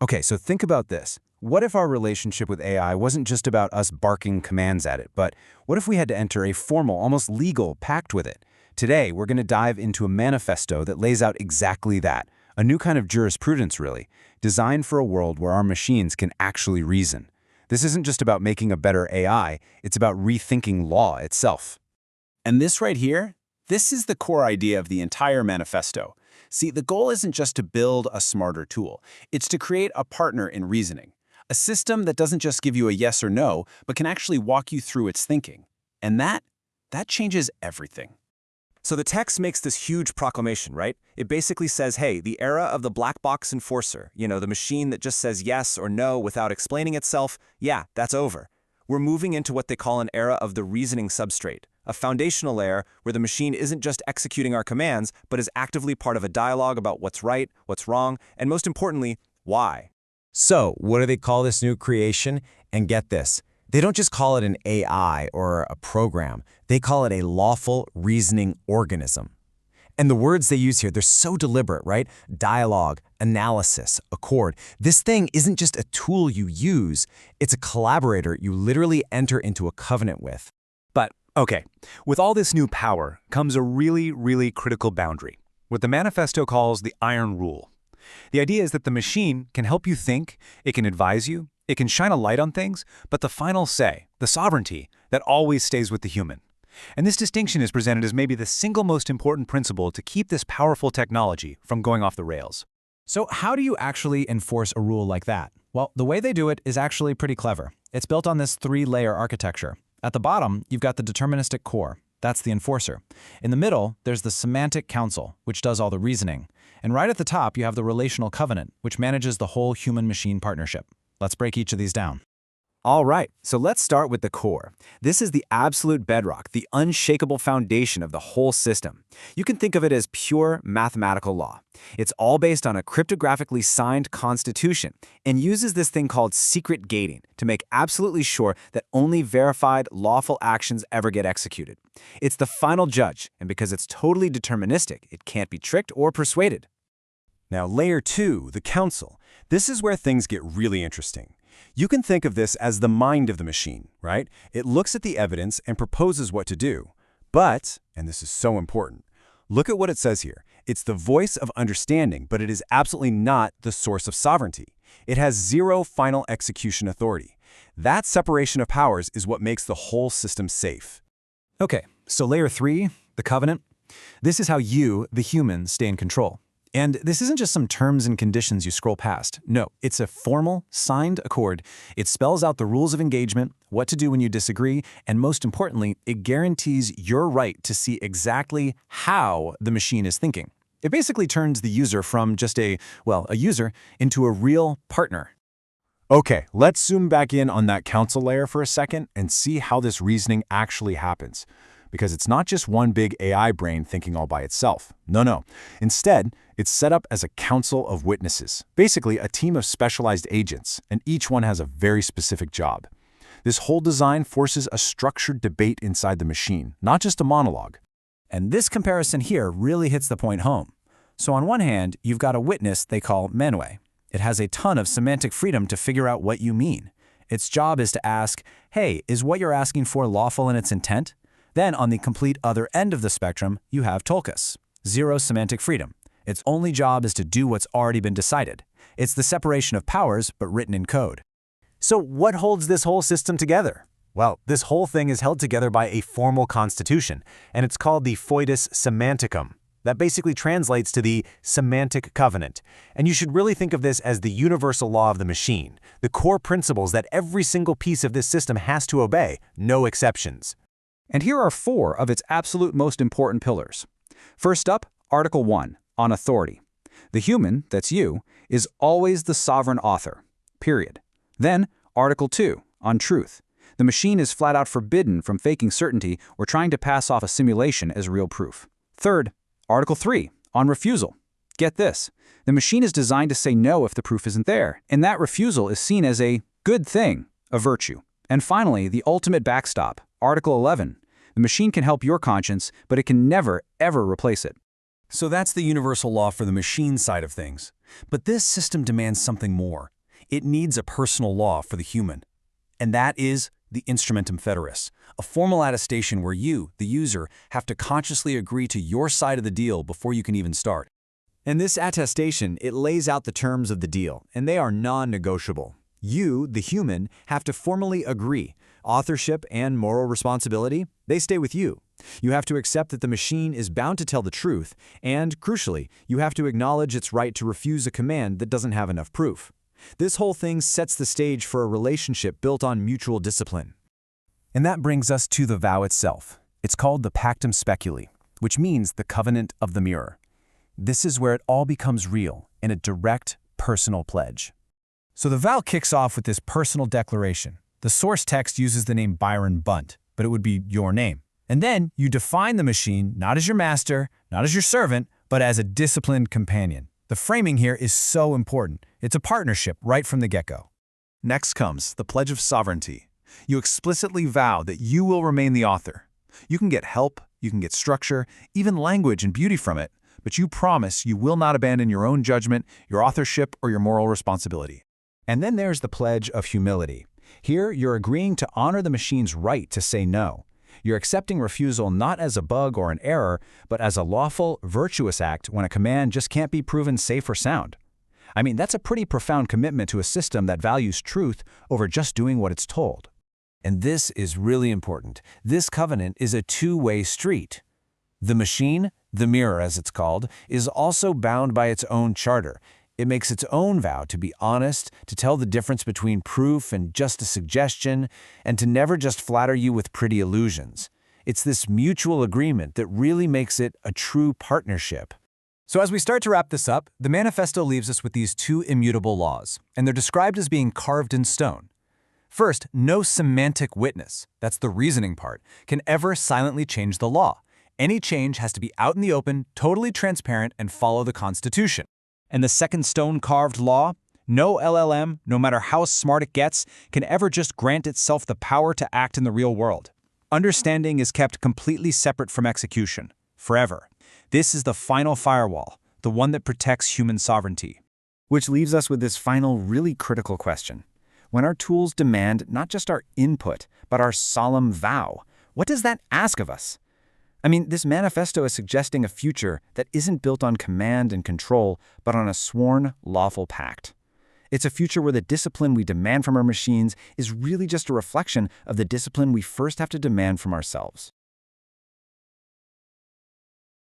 Okay, so think about this. What if our relationship with AI wasn't just about us barking commands at it, but what if we had to enter a formal, almost legal pact with it? Today, we're going to dive into a manifesto that lays out exactly that, a new kind of jurisprudence, really, designed for a world where our machines can actually reason. This isn't just about making a better AI, it's about rethinking law itself. And this right here, this is the core idea of the entire manifesto. See, the goal isn't just to build a smarter tool. It's to create a partner in reasoning. A system that doesn't just give you a yes or no, but can actually walk you through its thinking. And that changes everything. So the text makes this huge proclamation, right? It basically says, hey, the era of the black box enforcer, the machine that just says yes or no without explaining itself, yeah, that's over. We're moving into what they call an era of the reasoning substrate, a foundational layer where the machine isn't just executing our commands, but is actively part of a dialogue about what's right, what's wrong, and most importantly, why. So, what do they call this new creation? And get this, they don't just call it an AI or a program, they call it a lawful reasoning organism. And the words they use here, they're so deliberate, right? Dialogue, analysis, accord. This thing isn't just a tool you use, it's a collaborator you literally enter into a covenant with. But, okay, with all this new power comes a really, really critical boundary, what the manifesto calls the iron rule. The idea is that the machine can help you think, it can advise you, it can shine a light on things, but the final say, the sovereignty, that always stays with the human. And this distinction is presented as maybe the single most important principle to keep this powerful technology from going off the rails. So how do you actually enforce a rule like that? Well, the way they do it is actually pretty clever. It's built on this three-layer architecture. At the bottom, you've got the deterministic core. That's the enforcer. In the middle, there's the semantic council, which does all the reasoning. And right at the top, you have the relational covenant, which manages the whole human-machine partnership. Let's break each of these down. All right, so let's start with the core. This is the absolute bedrock, the unshakable foundation of the whole system. You can think of it as pure mathematical law. It's all based on a cryptographically signed constitution and uses this thing called secret gating to make absolutely sure that only verified, lawful actions ever get executed. It's the final judge, and because it's totally deterministic, it can't be tricked or persuaded. Now, layer 2, the council. This is where things get really interesting. You can think of this as the mind of the machine, right? It looks at the evidence and proposes what to do. But, and this is so important, look at what it says here. It's the voice of understanding, but it is absolutely not the source of sovereignty. It has zero final execution authority. That separation of powers is what makes the whole system safe. Okay, so layer 3, the covenant. This is how you, the human, stay in control. And this isn't just some terms and conditions you scroll past. No, it's a formal, signed accord. It spells out the rules of engagement, what to do when you disagree, and most importantly, it guarantees your right to see exactly how the machine is thinking. It basically turns the user from just a user into a real partner. Okay, let's zoom back in on that council layer for a second and see how this reasoning actually happens. Because it's not just one big AI brain thinking all by itself. No. Instead, it's set up as a council of witnesses, basically a team of specialized agents, and each one has a very specific job. This whole design forces a structured debate inside the machine, not just a monologue. And this comparison here really hits the point home. So on one hand, you've got a witness they call Manway. It has a ton of semantic freedom to figure out what you mean. Its job is to ask, hey, is what you're asking for lawful in its intent? Then on the complete other end of the spectrum, you have Tolkas, zero semantic freedom. Its only job is to do what's already been decided. It's the separation of powers, but written in code. So what holds this whole system together? Well, this whole thing is held together by a formal constitution, and it's called the Foetus Semanticum. That basically translates to the semantic covenant. And you should really think of this as the universal law of the machine, the core principles that every single piece of this system has to obey, no exceptions. And here are 4 of its absolute most important pillars. First up, Article 1, on authority. The human, that's you, is always the sovereign author, period. Then, Article 2, on truth. The machine is flat out forbidden from faking certainty or trying to pass off a simulation as real proof. Third, Article 3, on refusal. Get this, the machine is designed to say no if the proof isn't there, and that refusal is seen as a good thing, a virtue. And finally, the ultimate backstop, Article 11. The machine can help your conscience, but it can never, ever replace it. So that's the universal law for the machine side of things. But this system demands something more. It needs a personal law for the human. And that is the instrumentum feteris, a formal attestation where you, the user, have to consciously agree to your side of the deal before you can even start. And this attestation, it lays out the terms of the deal, and they are non-negotiable. You, the human, have to formally agree. Authorship and moral responsibility, they stay with you. You have to accept that the machine is bound to tell the truth, and, crucially, you have to acknowledge its right to refuse a command that doesn't have enough proof. This whole thing sets the stage for a relationship built on mutual discipline. And that brings us to the vow itself. It's called the pactum speculi, which means the covenant of the mirror. This is where it all becomes real in a direct, personal pledge. So the vow kicks off with this personal declaration. The source text uses the name Byron Bunt, but it would be your name. And then you define the machine not as your master, not as your servant, but as a disciplined companion. The framing here is so important. It's a partnership right from the get-go. Next comes the pledge of sovereignty. You explicitly vow that you will remain the author. You can get help, you can get structure, even language and beauty from it, but you promise you will not abandon your own judgment, your authorship, or your moral responsibility. And then there's the pledge of humility. Here, you're agreeing to honor the machine's right to say no. You're accepting refusal not as a bug or an error, but as a lawful, virtuous act when a command just can't be proven safe or sound. I mean, that's a pretty profound commitment to a system that values truth over just doing what it's told. And this is really important. This covenant is a two-way street. The machine, the mirror as it's called, is also bound by its own charter. It makes its own vow to be honest, to tell the difference between proof and just a suggestion, and to never just flatter you with pretty illusions. It's this mutual agreement that really makes it a true partnership. So as we start to wrap this up, the Manifesto leaves us with these two immutable laws, and they're described as being carved in stone. First, no semantic witness, that's the reasoning part, can ever silently change the law. Any change has to be out in the open, totally transparent, and follow the Constitution. And the second stone-carved law, no LLM, no matter how smart it gets, can ever just grant itself the power to act in the real world. Understanding is kept completely separate from execution, forever. This is the final firewall, the one that protects human sovereignty. Which leaves us with this final, really critical question. When our tools demand not just our input, but our solemn vow, what does that ask of us? I mean, this manifesto is suggesting a future that isn't built on command and control, but on a sworn, lawful pact. It's a future where the discipline we demand from our machines is really just a reflection of the discipline we first have to demand from ourselves.